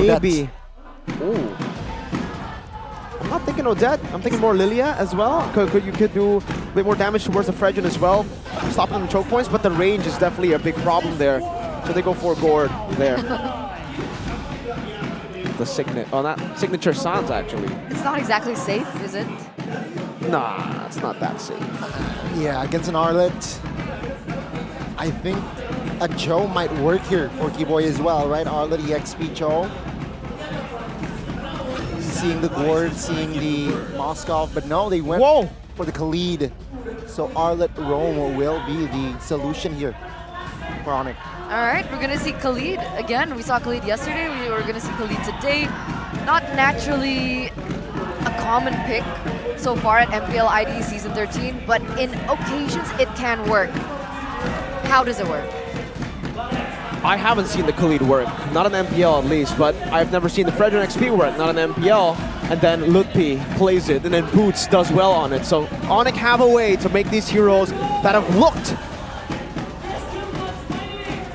Maybe. Ooh. I'm not thinking Odette. I'm thinking more Lilia as well. You could do a bit more damage towards the Fredgen as well, stopping the choke points, but the range is definitely a big problem there. So they go for Gord there. The signature sounds actually. It's not exactly safe, is it? Nah, it's not that safe. Yeah, against an Arlet, I think a Joe might work here for Keyboy as well, right? Arlet EXP Joe. Seeing the Gord, seeing the Moskov, but no, they went for the Khalid. So Arlet Rome will be the solution here for ONIC. All right, we're gonna see Khalid again. We saw Khalid yesterday, we're gonna see Khalid today. Not naturally a common pick so far at MPL ID Season 13, but in occasions it can work. How does it work? I haven't seen the Khalid work, not an MPL at least, but I've never seen the Fredgen XP work, not an MPL. And then Lutpi plays it, and then Boots does well on it. So ONIC have a way to make these heroes that have looked.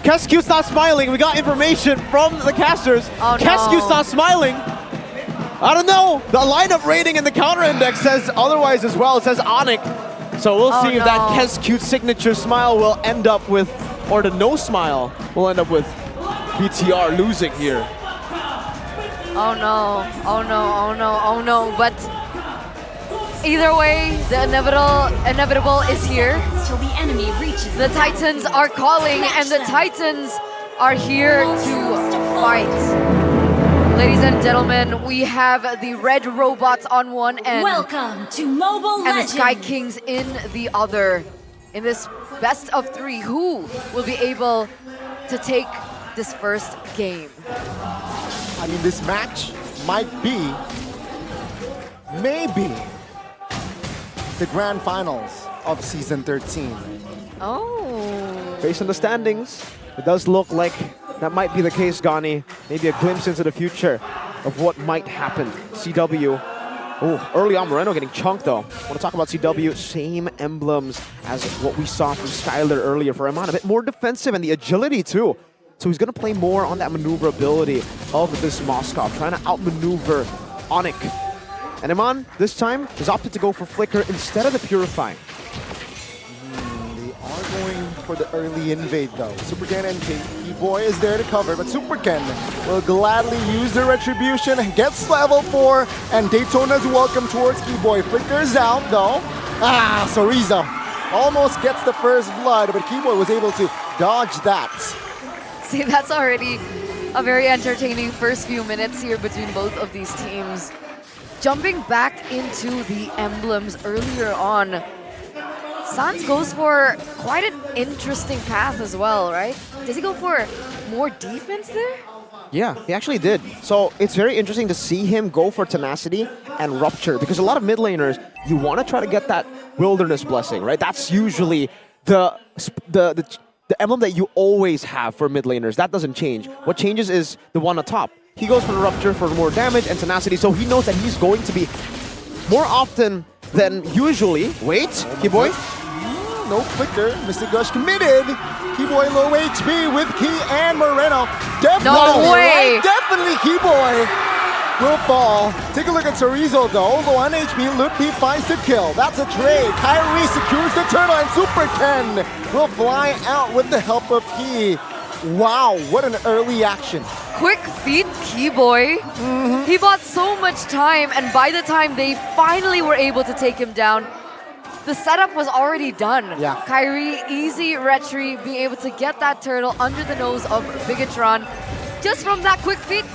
Kesq stopped smiling. We got information from the casters. Oh, no. Kesq stopped smiling. I don't know. The lineup rating in the counter index says otherwise as well. It says ONIC. So we'll see if that Kesq signature smile will end up with, or the no smile will end up with BTR losing here. Oh no, oh no, oh no, oh no, but either way, the inevitable is here. Till the enemy reaches the Titans are calling, and the Titans are here to fight. Ladies and gentlemen, we have the red robots on one end. Welcome to Mobile and Legends. the Sky Kings in the other. In this best of 3, who will be able to take this first game? I mean, this match might be, maybe, the grand finals of Season 13. Oh. Based on the standings, it does look like that might be the case, Gani. Maybe a glimpse into the future of what might happen. CW. Oh, early on, Moreno getting chunked though. Want to talk about CW, same emblems as what we saw from Skylar earlier for Iman. A bit more defensive and the agility too. So he's going to play more on that maneuverability of this Moskov, trying to outmaneuver ONIC. And Iman, this time, has opted to go for Flicker instead of the Purifying. They are going for the early invade though. Superken and Keyboy is there to cover, but Superken will gladly use the Retribution, gets level 4, and Daytona's welcome towards Keyboy. Flickers out though. Soriza almost gets the first blood, but Keyboy was able to dodge that. See, that's already a very entertaining first few minutes here between both of these teams. Jumping back into the emblems earlier on, Sans goes for quite an interesting path as well, right? Does he go for more defense there? Yeah, he actually did. So it's very interesting to see him go for Tenacity and Rupture, because a lot of mid laners, you want to try to get that Wilderness Blessing, right? That's usually the emblem that you always have for mid laners. That doesn't change. What changes is the one on top. He goes for the Rupture for more damage and Tenacity, so he knows that he's going to be more often than usually. Wait, Keyboy? No Flicker. Mr. Gush committed. Keyboy low HP with Key and Moreno. Definitely, no way! Right? Definitely Keyboy will fall. Take a look at Chorizo though. Low on HP, Lutpi finds the kill. That's a trade. Kyrie secures the turtle, and Super Ken will fly out with the help of Key. Wow, what an early action. Quick feet, Keyboy. He bought so much time, and by the time they finally were able to take him down, the setup was already done. Yeah. Kyrie, easy retry, being able to get that turtle under the nose of BIGETRON just from that quick feet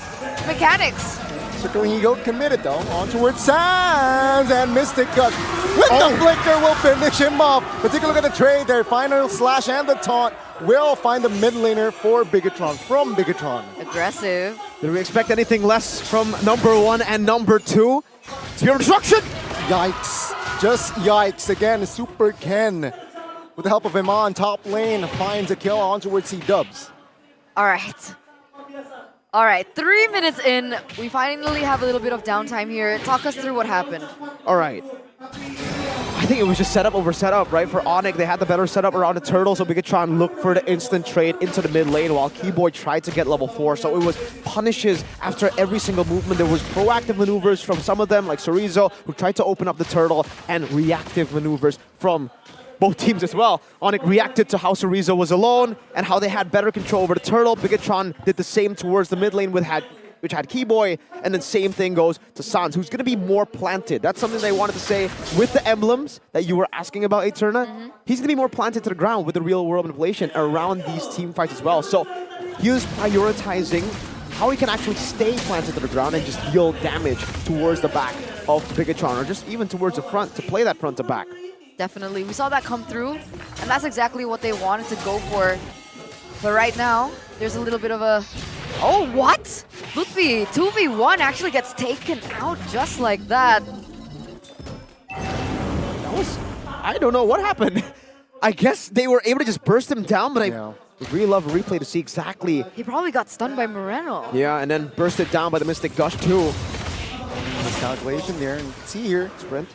mechanics. Circling Ego committed though, on towards Sans, and Mystic Gush with the Flicker will finish him off. But take a look at the trade there, final slash and the taunt will find the mid laner for BIGETRON, from BIGETRON. Aggressive. Did we expect anything less from number 1 and number 2? Spear of Destruction! Yikes, just yikes. Again, Super Ken, with the help of Iman, top lane, finds a kill on towards C-Dubs. All right. All right, 3 minutes in, we finally have a little bit of downtime here. Talk us through what happened. All right. I I think it was just setup over setup, right? For ONIC, they had the better setup around the turtle, so BIGETRON looked for the instant trade into the mid lane while Keyboy tried to get level 4. So it was punishes after every single movement. There was proactive maneuvers from some of them, like Chorizo, who tried to open up the turtle, and reactive maneuvers from both teams as well. ONIC reacted to how Chorizo was alone and how they had better control over the turtle. BIGETRON did the same towards the mid lane which had Keyboy, and then same thing goes to Sans, who's going to be more planted. That's something they wanted to say with the emblems that you were asking about, Eterna. He's going to be more planted to the ground with the real-world manipulation around these team fights as well. So he was prioritizing how he can actually stay planted to the ground and just deal damage towards the back of BIGETRON, or just even towards the front to play that front to back. Definitely. We saw that come through, and that's exactly what they wanted to go for. But right now, there's a little bit of a... Oh, what? Ludwig, 2v1 actually gets taken out just like that. That was... I don't know what happened. I guess they were able to just burst him down, but I really love a replay to see exactly... He probably got stunned by Moreno. Yeah, and then bursted down by the Mystic Gush too. Miscalculation there, and see here, Sprint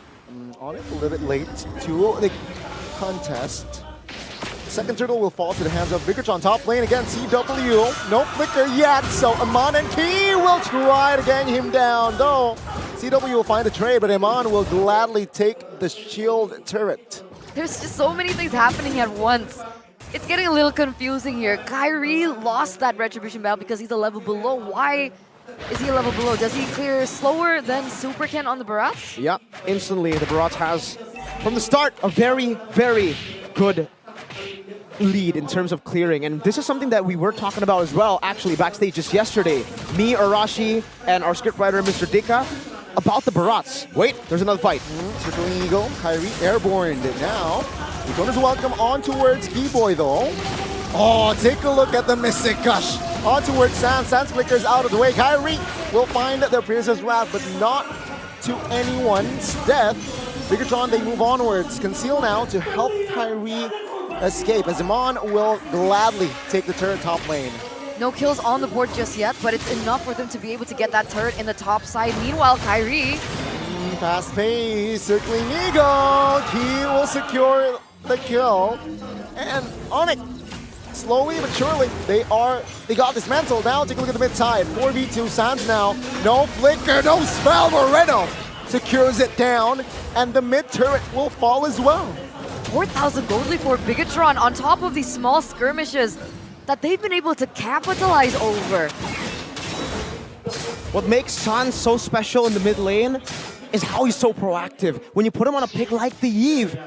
on it a little bit late to the contest. Second turtle will fall to the hands of BIGETRON. Top lane again, CW. No flicker yet, so Amon and Key will try to gang him down, though CW will find a trade, but Amon will gladly take the shield turret. There's just so many things happening at once. It's getting a little confusing here. Kyrie lost that Retribution battle because he's a level below. Why is he a level below? Does he clear slower than Superken on the Barats? Yeah, instantly the Barats has, from the start, a very, very good lead in terms of clearing, and this is something that we were talking about as well, actually, backstage just yesterday. Me, Arashi, and our scriptwriter, Mr. Dika, about the Barats. Wait, there's another fight. Circling Eagle, Kyrie airborne now. He's going to welcome on towards Keyboy though. Oh, take a look at the Mystic Gush. On towards Sans. Sans flickers out of the way. Kyrie will find their Piercer's Wrath, but not to anyone's death. BIGETRON, they move onwards. Conceal now to help Kyrie escape, as Amon will gladly take the turret top lane. No kills on the board just yet, but it's enough for them to be able to get that turret in the top side. Meanwhile, Kyrie... Fast pace, circling Eagle. He will secure the kill. And ONIC, slowly but surely, they got dismantled. Now take a look at the mid side. 4v2, Sans now. No flicker, no spell. Moreno secures it down, and the mid turret will fall as well. 4,000 gold lead for BIGETRON on top of these small skirmishes that they've been able to capitalize over. What makes Sans so special in the mid lane is how he's so proactive. When you put him on a pick like the Eve,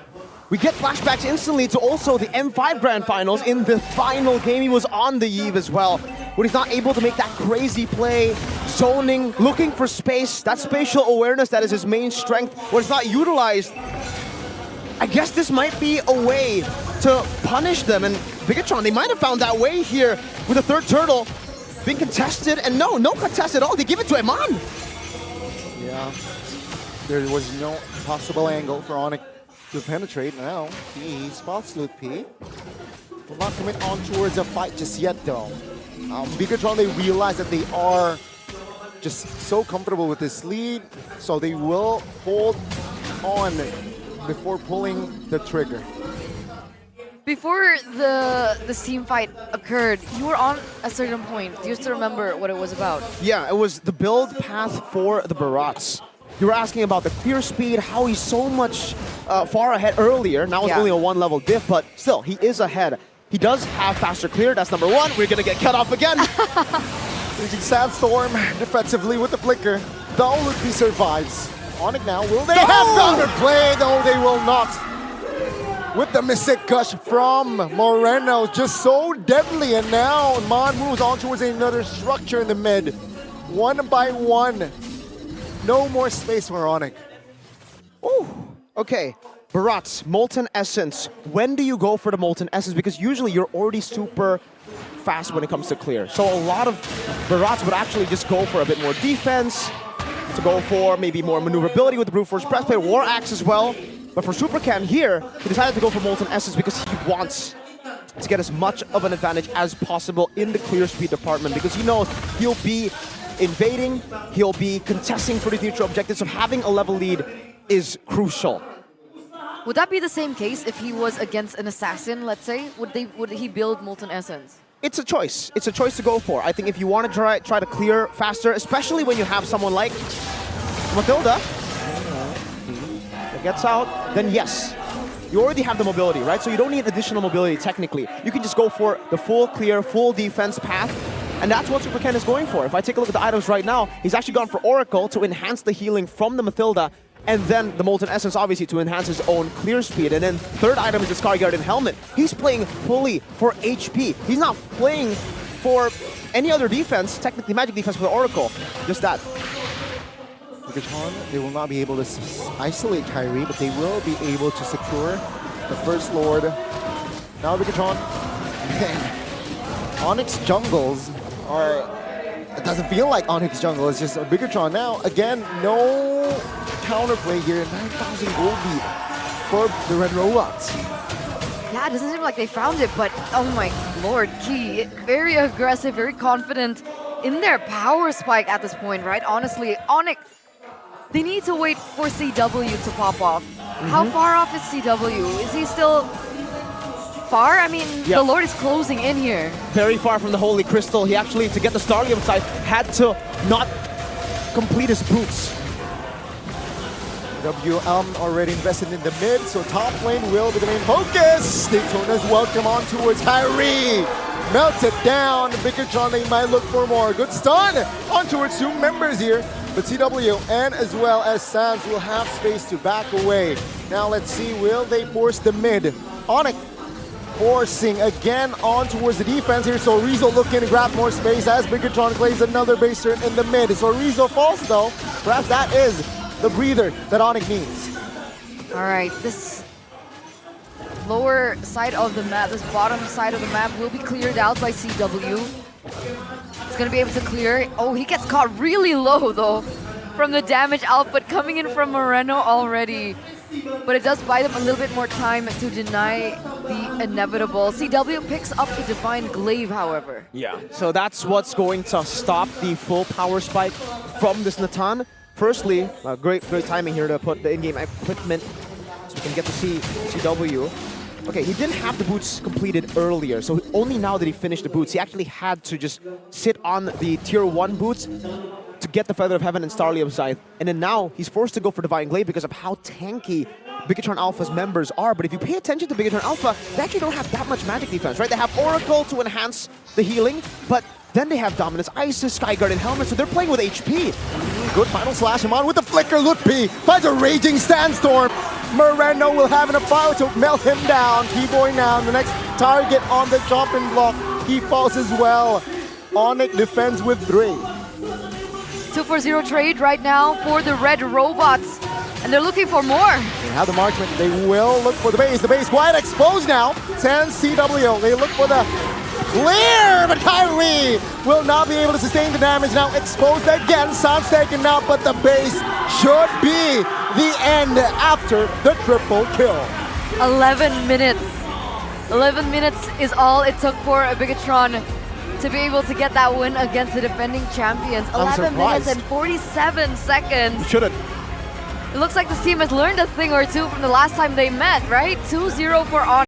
we get flashbacks instantly to also the M5 Grand Finals. In the final game, he was on the Eve as well, when he's not able to make that crazy play, zoning, looking for space, that spatial awareness that is his main strength, when it's not utilized. I guess this might be a way to punish them, and BIGETRON, they might have found that way here with the third turtle being contested, and no contest at all. They give it to Amon. Yeah, there was no possible angle for ONIC to penetrate. Now he spots Ludwig. Will not commit on towards a fight just yet, though. BIGETRON, they realize that they are just so comfortable with this lead, so they will hold on before pulling the trigger. Before the team fight occurred, you were on a certain point. Do you still remember what it was about? Yeah, it was the build path for the Barats. You were asking about the clear speed, how he's so much far ahead earlier. Now it's only a 1-level diff, but still, he is ahead. He does have faster clear, that's number 1. We're gonna get cut off again. Using Sandstorm defensively with the flicker. Though Ludwig survives. ONIC now, will they have counterplay? No, they will not. With the Mystic Gush from Moreno, just so deadly. And now Mon moves on towards another structure in the mid. 1 by 1. No more space for ONIC. Ooh, okay. Barats, Molten Essence. When do you go for the Molten Essence? Because usually you're already super fast when it comes to clear. So a lot of Barats would actually just go for a bit more defense, to go for maybe more maneuverability with the Brute Force Breastplate, War Axe as well. But for Supercam here, he decided to go for Molten Essence because he wants to get as much of an advantage as possible in the clear speed department, because he knows he'll be invading, he'll be contesting for these neutral objectives, so having a level lead is crucial. Would that be the same case if he was against an assassin, let's say? Would he build Molten Essence? It's a choice. It's a choice to go for. I think if you want to try to clear faster, especially when you have someone like Matilda that gets out, then yes. You already have the mobility, right? So you don't need additional mobility technically. You can just go for the full clear, full defense path. And that's what SuperKen is going for. If I take a look at the items right now, he's actually gone for Oracle to enhance the healing from the Matilda, and then the Molten Essence, obviously, to enhance his own clear speed. And then third item is the Scar Guardian Helmet. He's playing fully for HP. He's not playing for any other defense, technically magic defense for the Oracle. Just that. BIGETRON, they will not be able to isolate Kyrie, but they will be able to secure the First Lord. Now BIGETRON, ONIC jungles are... It doesn't feel like ONIC jungle, it's just a BIGETRON now. Again, no counterplay here, 9,000 gold lead for the Red Robots. Yeah, it doesn't seem like they found it, but oh my lord, Key, very aggressive, very confident in their power spike at this point, right? Honestly, ONIC, they need to wait for CW to pop off. How far off is CW? Is he still far? I mean, yeah. The Lord is closing in here. Very far from the Holy Crystal. He actually, to get the Stargate side, had to not complete his boots. WM already invested in the mid, so top lane will be the main focus. Daytona's welcome on towards Kyrie. Melted down. BIGETRON, they might look for more. Good stun on towards two members here. But CW and as well as Sans will have space to back away. Now let's see, will they force the mid? ONIC forcing again on towards the defense here. So Rizzo looking to grab more space as BIGETRON plays another base turn in the mid. So Rizzo falls though. Perhaps that is the breather that ONIC needs. All right, this lower side of the map, this bottom side of the map will be cleared out by CW. He's gonna be able to clear it. Oh, he gets caught really low though from the damage output coming in from Moreno already. But it does buy them a little bit more time to deny the inevitable. CW picks up the Divine Glaive, however. Yeah, so that's what's going to stop the full power spike from this Natan. Firstly, great timing here to put the in-game equipment so we can get to see CW. Okay, he didn't have the boots completed earlier, so only now that he finished the boots, he actually had to just sit on the tier 1 boots to get the Feather of Heaven and Starlium Scythe. And then now he's forced to go for Divine Glaive because of how tanky BIGETRON Alpha's members are. But if you pay attention to BIGETRON Alpha, they actually don't have that much magic defense, right? They have Oracle to enhance the healing, but then they have Dominance Isis, Sky Guardian Helmet, so they're playing with HP. Good final slash him on with the flicker. Lutpi finds a raging sandstorm. Moreno will have enough fire to melt him down. Keyboy now, the next target on the chopping block. He falls as well. ONIC defends with 3. 2-4-0 trade right now for the Red Robots. And they're looking for more. They have the marksman. They will look for the base. The base quite exposed now. Sans CW. They look for the clear, but Kyrie will not be able to sustain the damage. Now exposed again. Sans taken out, but the base should be the end after the triple kill. 11 minutes. 11 minutes is all it took for a BIGETRON to be able to get that win against the defending champions. 11 minutes and 47 seconds. Shouldn't. It looks like this team has learned a thing or two from the last time they met, right? 2-0 for ONIC.